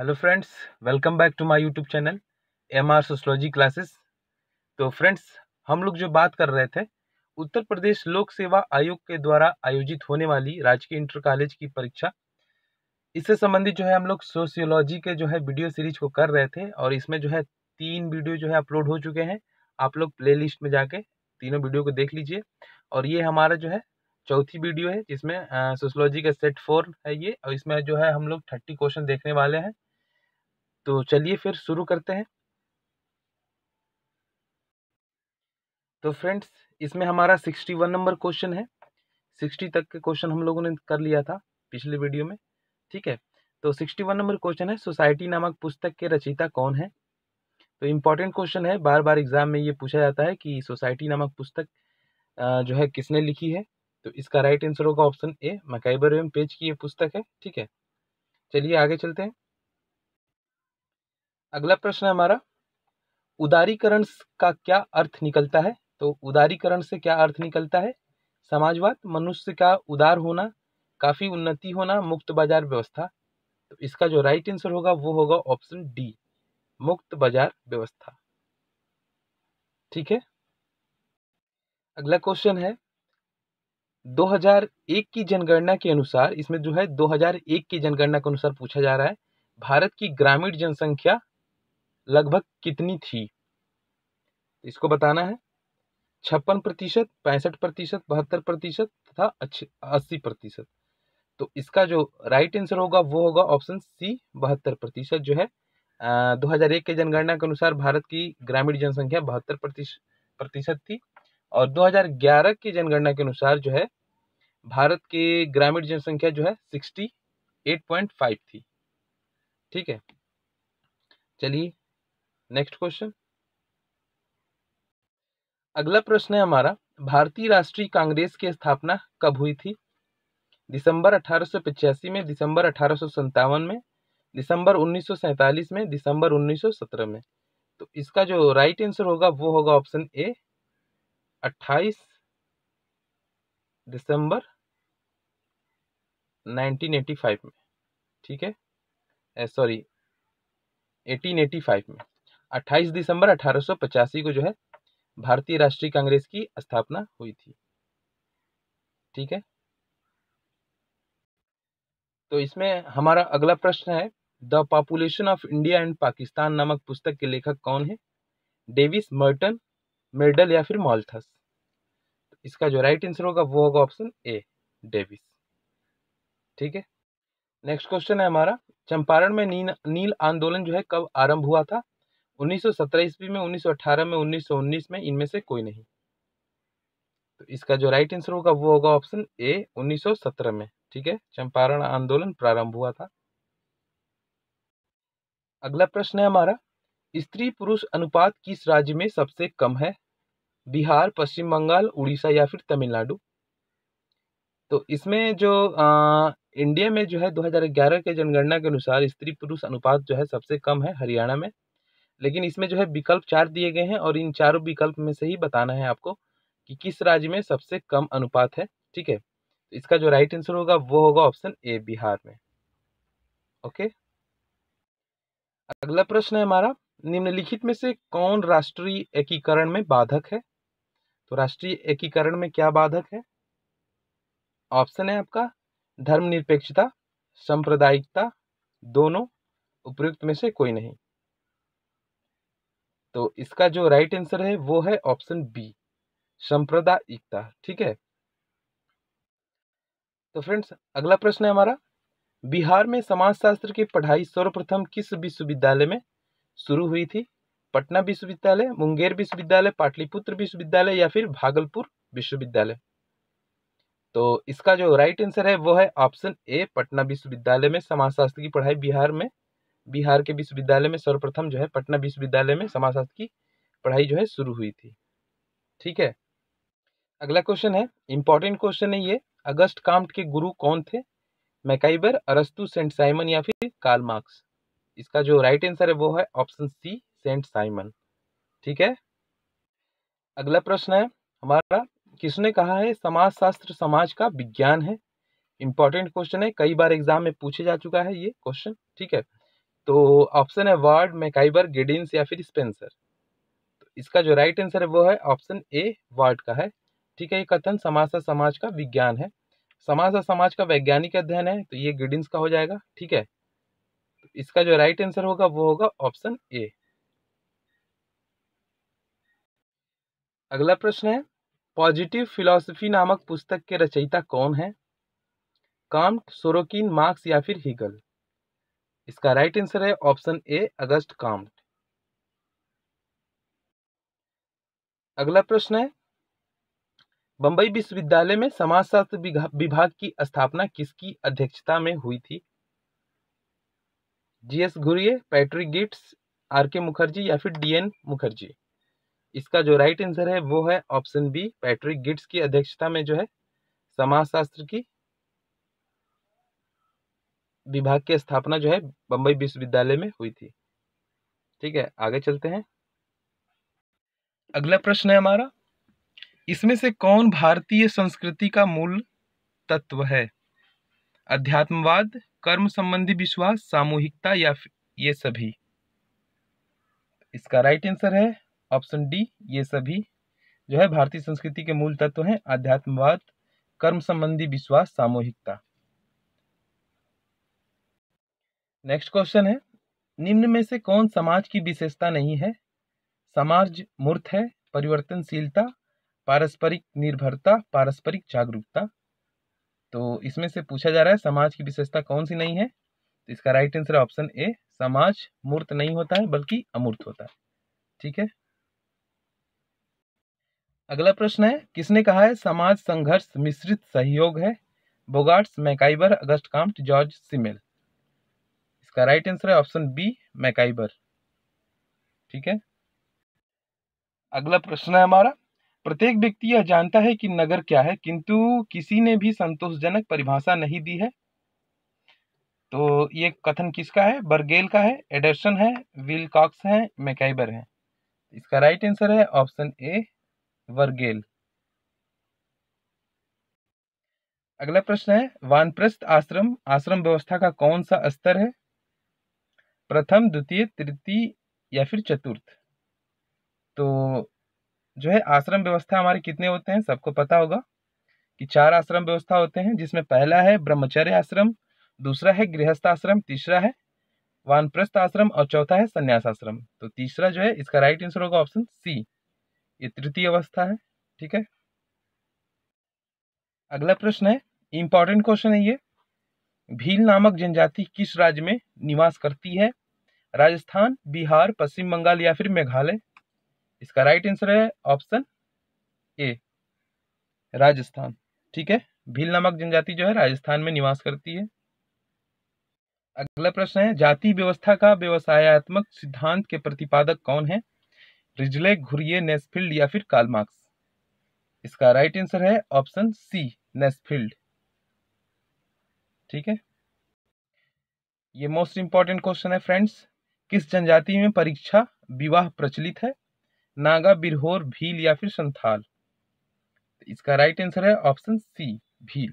Hello friends, welcome back to my YouTube channel MR sociology classes. तो friends, हम लोग जो बात कर रहे थे उत्तर प्रदेश लोक सेवा आयोग के द्वारा आयोजित होने वाली राजकीय इंटर कॉलेज की परीक्षा, इससे संबंधित जो है हम लोग सोशियोलॉजी के जो है वीडियो सीरीज को कर रहे थे और इसमें जो है 3 वीडियो जो है अपलोड हो चुके हैं। आप लोग प्ले लिस्ट में जाके तीनों वीडियो को देख लीजिए और ये हमारा जो है चौथी वीडियो है जिसमें सोशियोलॉजी का सेट 4 है ये, और इसमें जो है हम लोग 30 क्वेश्चन देखने वाले हैं। तो चलिए फिर शुरू करते हैं। तो फ्रेंड्स, इसमें हमारा 61 नंबर क्वेश्चन है। 60 तक के क्वेश्चन हम लोगों ने कर लिया था पिछले वीडियो में, ठीक है। तो 61 नंबर क्वेश्चन है, सोसाइटी नामक पुस्तक के रचयिता कौन है। तो इम्पोर्टेंट क्वेश्चन है, बार बार एग्जाम में ये पूछा जाता है कि सोसाइटी नामक पुस्तक जो है किसने लिखी है। तो इसका राइट आंसर होगा ऑप्शन ए, मैकाइबर एवं पेज की ये पुस्तक है, ठीक है। चलिए आगे चलते हैं। अगला प्रश्न है हमारा, उदारीकरण का क्या अर्थ निकलता है। तो उदारीकरण से क्या अर्थ निकलता है, समाजवाद, मनुष्य का उदार होना, काफी उन्नति होना, मुक्त बाजार व्यवस्था। तो इसका जो राइट आंसर होगा वो होगा ऑप्शन डी, मुक्त बाजार व्यवस्था, ठीक है। अगला क्वेश्चन है, 2001 की जनगणना के अनुसार, इसमें जो है 2001 की जनगणना के अनुसार पूछा जा रहा है, भारत की ग्रामीण जनसंख्या लगभग कितनी थी। इसको बताना है। 56%, 65%, 72% तथा 80%। तो इसका जो राइट आंसर होगा वो होगा ऑप्शन सी, 72% जो है। 2001 के जनगणना के अनुसार भारत की ग्रामीण जनसंख्या 72% थी और 2011 की जनगणना के अनुसार जो है भारत की ग्रामीण जनसंख्या जो है 68.5 थी, ठीक है। चलिए नेक्स्ट क्वेश्चन। अगला प्रश्न है हमारा, भारतीय राष्ट्रीय कांग्रेस की स्थापना कब हुई थी। दिसंबर 1885 में, दिसंबर 1857 में, दिसंबर 1947 में, दिसंबर 1917 में। तो इसका जो राइट आंसर होगा वो होगा ऑप्शन ए, 28 दिसंबर 1985 में, ठीक है। सॉरी, 1885 में, 28 दिसंबर 1885 को जो है भारतीय राष्ट्रीय कांग्रेस की स्थापना हुई थी, ठीक है। तो इसमें हमारा अगला प्रश्न है, the population of India and Pakistan नामक पुस्तक के लेखक कौन है। डेविस, मर्टन, मेडल या फिर मॉल्थस। इसका जो राइट आंसर होगा वो होगा ऑप्शन ए, डेविस, ठीक है। नेक्स्ट क्वेश्चन है हमारा, चंपारण में नील आंदोलन जो है कब आरंभ हुआ था। 1917 ईस्वी में, 1918 में, 1919 में, इनमें से कोई नहीं। तो इसका जो राइट आंसर होगा वो होगा ऑप्शन ए, 1917 में, ठीक है। चंपारण आंदोलन प्रारंभ हुआ था। अगला प्रश्न है हमारा, स्त्री पुरुष अनुपात किस राज्य में सबसे कम है। बिहार, पश्चिम बंगाल, उड़ीसा या फिर तमिलनाडु। तो इसमें जो इंडिया में जो है 2011 के जनगणना के अनुसार स्त्री पुरुष अनुपात जो है सबसे कम है हरियाणा में। लेकिन इसमें जो है विकल्प 4 दिए गए हैं और इन चारों विकल्प में से ही बताना है आपको कि किस राज्य में सबसे कम अनुपात है, ठीक है। तो इसका जो राइट आंसर होगा वो होगा ऑप्शन ए, बिहार में, ओके। अगला प्रश्न है हमारा, निम्नलिखित में से कौन राष्ट्रीय एकीकरण में बाधक है। तो राष्ट्रीय एकीकरण में क्या बाधक है। ऑप्शन है आपका धर्मनिरपेक्षता, सांप्रदायिकता, दोनों, उपयुक्त में से कोई नहीं। तो इसका जो राइट आंसर है वो है ऑप्शन बी, सांप्रदायिकता, ठीक है। तो फ्रेंड्स, अगला प्रश्न है हमारा, बिहार में समाजशास्त्र की पढ़ाई सर्वप्रथम किस विश्वविद्यालय में शुरू हुई थी। पटना विश्वविद्यालय, मुंगेर विश्वविद्यालय, पाटलिपुत्र विश्वविद्यालय या फिर भागलपुर विश्वविद्यालय। तो इसका जो राइट आंसर है वो है ऑप्शन ए, पटना विश्वविद्यालय में समाजशास्त्र की पढ़ाई बिहार के विश्वविद्यालय में सर्वप्रथम जो है पटना विश्वविद्यालय में समाजशास्त्र की पढ़ाई जो है शुरू हुई थी, ठीक है। अगला क्वेश्चन है, इंपॉर्टेंट क्वेश्चन है ये, अगस्ट काम्ट के गुरु कौन थे। मैकाइबर, अरस्तु, सेंट साइमन या फिर कार्ल मार्क्स। इसका जो राइट आंसर है वो है ऑप्शन सी, सेंट साइमन, ठीक है। अगला प्रश्न है हमारा, किसने कहा है समाजशास्त्र समाज का विज्ञान है। इंपॉर्टेंट क्वेश्चन है, कई बार एग्जाम में पूछे जा चुका है ये क्वेश्चन, ठीक है। तो ऑप्शन है वार्ड, मैकाइबर, गिडिंस या फिर स्पेंसर। तो इसका जो राइट आंसर है वो है ऑप्शन ए, वार्ड का है। ठीक है, ये कथन समाज और समाज का विज्ञान है, समाज और समाज का वैज्ञानिक अध्ययन है, तो ये गिडिंस का हो जाएगा। ठीक है, तो इसका जो राइट आंसर होगा वो होगा ऑप्शन ए। अगला प्रश्न है, पॉजिटिव फिलॉसफी नामक पुस्तक के रचयिता कौन है? कांट, सोरोकिन, मार्क्स या फिर हीगल? इसका राइट आंसर है ऑप्शन ए, अगस्ट कांट। अगला प्रश्न है, बंबई विश्वविद्यालय में समाजशास्त्र विभाग की स्थापना किसकी अध्यक्षता में हुई थी? GS Ghurye, Patrick Geddes, R K Mukherjee या फिर डीएन मुखर्जी? इसका जो राइट आंसर है वो है ऑप्शन बी, पैट्रिक गिट्स की अध्यक्षता में जो है समाजशास्त्र की विभाग की स्थापना जो है बंबई विश्वविद्यालय में हुई थी। ठीक है, आगे चलते हैं। अगला प्रश्न है हमारा, इसमें से कौन भारतीय संस्कृति का मूल तत्व है? अध्यात्मवाद, कर्म संबंधी विश्वास, सामूहिकता या ये सभी? इसका राइट आंसर है ऑप्शन डी, ये सभी जो है भारतीय संस्कृति के मूल तत्व हैं, अध्यात्मवाद, कर्म संबंधी विश्वास, सामूहिकता। नेक्स्ट क्वेश्चन है, निम्न में से कौन समाज की विशेषता नहीं है? समाज मूर्त है, परिवर्तनशीलता, पारस्परिक निर्भरता, पारस्परिक जागरूकता? तो इसमें से पूछा जा रहा है समाज की विशेषता कौन सी नहीं है, तो इसका राइट आंसर है ऑप्शन ए, समाज मूर्त नहीं होता है बल्कि अमूर्त होता है। ठीक है, अगला प्रश्न है, किसने कहा है समाज संघर्ष मिश्रित सहयोग है? बोगार्ट्स, मैकाइबर, अगस्ट काम्ट, जॉर्ज सिमेल? इसका राइट आंसर है ऑप्शन बी, मैकाइबर। ठीक है, अगला प्रश्न है हमारा, प्रत्येक व्यक्ति यह जानता है कि नगर क्या है, किंतु किसी ने भी संतोषजनक परिभाषा नहीं दी है। तो ये कथन किसका है? बर्गेल का है, एडरसन है, विलकॉक्स है, मैकाइबर है? इसका राइट आंसर है ऑप्शन ए, वर्गेल। अगला प्रश्न है, वानप्रस्थ आश्रम आश्रम व्यवस्था का कौन सा स्तर है? प्रथम, द्वितीय, तृतीय या फिर चतुर्थ? तो जो है आश्रम व्यवस्था हमारे कितने होते हैं, सबको पता होगा कि 4 आश्रम व्यवस्था होते हैं, जिसमें पहला है ब्रह्मचर्य आश्रम, दूसरा है गृहस्थ आश्रम, तीसरा है वानप्रस्थ आश्रम और चौथा है संन्यास आश्रम। तो तीसरा जो है इसका राइट आंसर होगा ऑप्शन सी, ये तृतीय अवस्था है। ठीक है, अगला प्रश्न है, इंपॉर्टेंट क्वेश्चन है ये, भील नामक जनजाति किस राज्य में निवास करती है? राजस्थान, बिहार, पश्चिम बंगाल या फिर मेघालय? इसका राइट आंसर है ऑप्शन ए, राजस्थान। ठीक है, भील नामक जनजाति जो है राजस्थान में निवास करती है। अगला प्रश्न है, जाति व्यवस्था का व्यवसायत्मक सिद्धांत के प्रतिपादक कौन है? रिजले, घुरिये, नेस्फील्ड या फिर कार्ल मार्क्स? इसका राइट आंसर है ऑप्शन सी, नेस्फील्ड। ठीक है, ये मोस्ट इंपॉर्टेंट क्वेश्चन है फ्रेंड्स, किस जनजाति में परीक्षा विवाह प्रचलित है? नागा, बिरहोर, भील या फिर संथाल? इसका राइट आंसर है ऑप्शन सी, भील।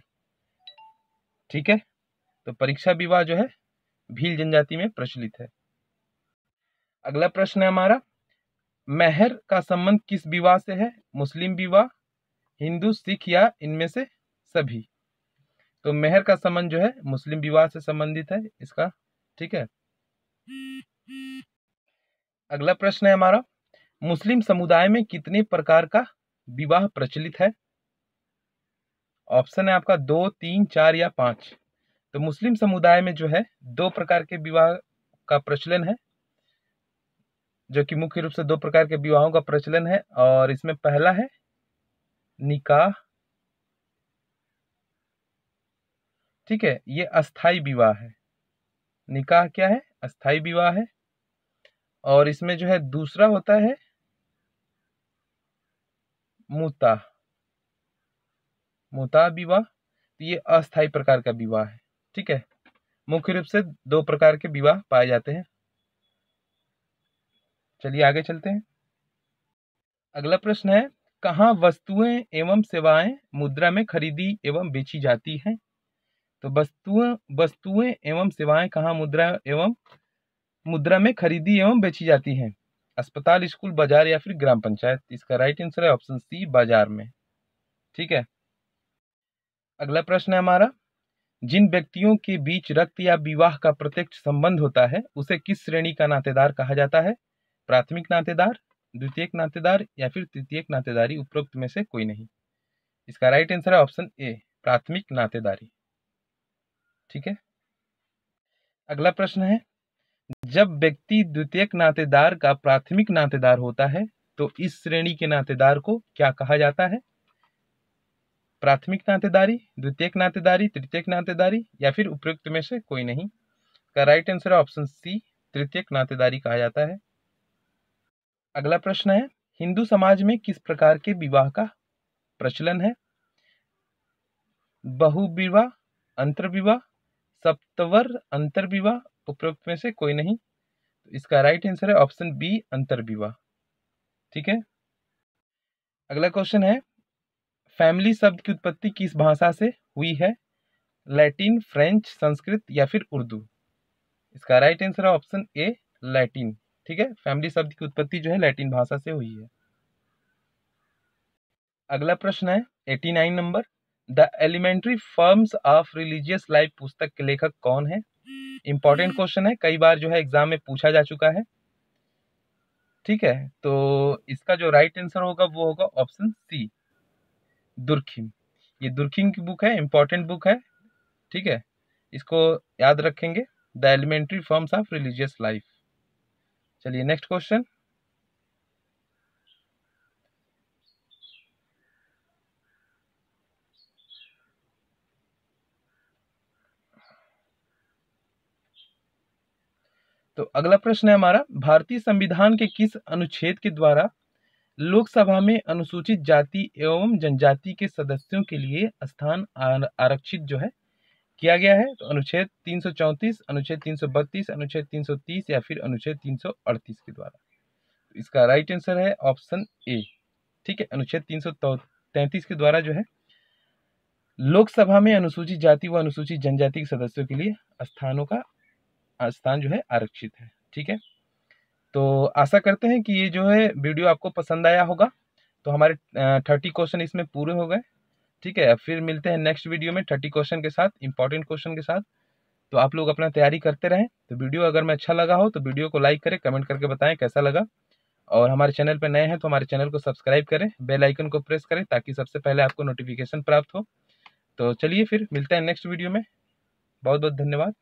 ठीक है, तो परीक्षा विवाह जो है भील जनजाति में प्रचलित है। अगला प्रश्न है हमारा, मेहर का संबंध किस विवाह से है? मुस्लिम विवाह, हिंदू, सिख या इनमें से सभी? तो मेहर का संबंध जो है मुस्लिम विवाह से संबंधित है इसका। ठीक है, अगला प्रश्न है हमारा, मुस्लिम समुदाय में कितने प्रकार का विवाह प्रचलित है? ऑप्शन है आपका 2, 3, 4 या 5। तो मुस्लिम समुदाय में जो है 2 प्रकार के विवाह का प्रचलन है, जो कि मुख्य रूप से 2 प्रकार के विवाहों का प्रचलन है, और इसमें पहला है निकाह। ठीक है, ये अस्थाई विवाह है। निकाह क्या है? अस्थाई विवाह है। और इसमें जो है दूसरा होता है मुता, मुता विवाह। तो ये अस्थाई प्रकार का विवाह है। ठीक है, मुख्य रूप से 2 प्रकार के विवाह पाए जाते हैं। चलिए आगे चलते हैं। अगला प्रश्न है, कहाँ वस्तुएं एवं सेवाएं मुद्रा में खरीदी एवं बेची जाती हैं? तो वस्तुएं एवं सेवाएं कहाँ मुद्रा एवं मुद्रा में खरीदी एवं बेची जाती हैं? अस्पताल, स्कूल, बाजार या फिर ग्राम पंचायत? इसका राइट आंसर है ऑप्शन सी, बाजार में। ठीक है। अगला प्रश्न है हमारा, जिन व्यक्तियों के बीच रक्त या विवाह का प्रत्यक्ष संबंध होता है उसे किस श्रेणी का नातेदार कहा जाता है? प्राथमिक नातेदार, द्वितीयक नातेदार या फिर तृतीयक नातेदारी, उपरोक्त में से कोई नहीं। इसका राइट आंसर है ऑप्शन ए, प्राथमिक नातेदारी। ठीक है। अगला प्रश्न है, जब व्यक्ति द्वितीयक नातेदार का प्राथमिक नातेदार होता है तो इस श्रेणी के नातेदार को क्या कहा जाता है? प्राथमिक नातेदारी, द्वितीयक नातेदारी, तृतीयक नातेदारी या फिर उपयुक्त में से कोई नहीं। का राइट आंसर है ऑप्शन सी, तृतीयक नातेदारी कहा जाता है। अगला प्रश्न है, हिंदू समाज में किस प्रकार के विवाह का प्रचलन है? बहुविवाह, अंतर्विवाह, सप्तवर अंतर्विवाह, उपरोक्त में से कोई नहीं। तो इसका राइट आंसर है ऑप्शन बी, अंतर्विवाह। ठीक है। अगला क्वेश्चन है, फैमिली शब्द की उत्पत्ति किस भाषा से हुई है? लैटिन, फ्रेंच, संस्कृत या फिर उर्दू? इसका राइट आंसर है ऑप्शन ए, लैटिन। ठीक है। फैमिली शब्द की उत्पत्ति जो है लैटिन भाषा से हुई है। अगला प्रश्न है 89 नंबर, the elementary forms of religious life पुस्तक के लेखक कौन है? इंपॉर्टेंट क्वेश्चन है, कई बार जो है एग्जाम में पूछा जा चुका है। ठीक है। तो इसका जो राइट आंसर होगा वो होगा ऑप्शन सी, दुर्खिम। ये दुर्खिम की बुक है, इंपॉर्टेंट बुक है। ठीक है, इसको याद रखेंगे, the elementary forms of religious life. चलिए नेक्स्ट क्वेश्चन, तो अगला प्रश्न है हमारा, भारतीय संविधान के किस अनुच्छेद के द्वारा लोकसभा में अनुसूचित जाति एवं जनजाति के सदस्यों के लिए स्थान आरक्षित जो है किया गया है? तो अनुच्छेद 334, अनुच्छेद 332, अनुच्छेद 330 या फिर अनुच्छेद 338 के द्वारा। तो इसका राइट आंसर है ऑप्शन ए। ठीक है, अनुच्छेद 333 के द्वारा जो है लोकसभा में अनुसूचित जाति व अनुसूचित जनजाति के सदस्यों के लिए स्थान जो है आरक्षित है। ठीक है, तो आशा करते हैं कि ये जो है वीडियो आपको पसंद आया होगा। तो हमारे 30 क्वेश्चन इसमें पूरे हो गए। ठीक है, फिर मिलते हैं नेक्स्ट वीडियो में 30 क्वेश्चन के साथ, इंपॉर्टेंट क्वेश्चन के साथ। तो आप लोग अपना तैयारी करते रहें। तो वीडियो अगर मैं अच्छा लगा हो तो वीडियो को लाइक करें, कमेंट करके बताएं कैसा लगा। और हमारे चैनल पर नए हैं तो हमारे चैनल को सब्सक्राइब करें, बेल आइकन को प्रेस करें ताकि सबसे पहले आपको नोटिफिकेशन प्राप्त हो। तो चलिए फिर मिलते हैं नेक्स्ट वीडियो में। बहुत बहुत धन्यवाद।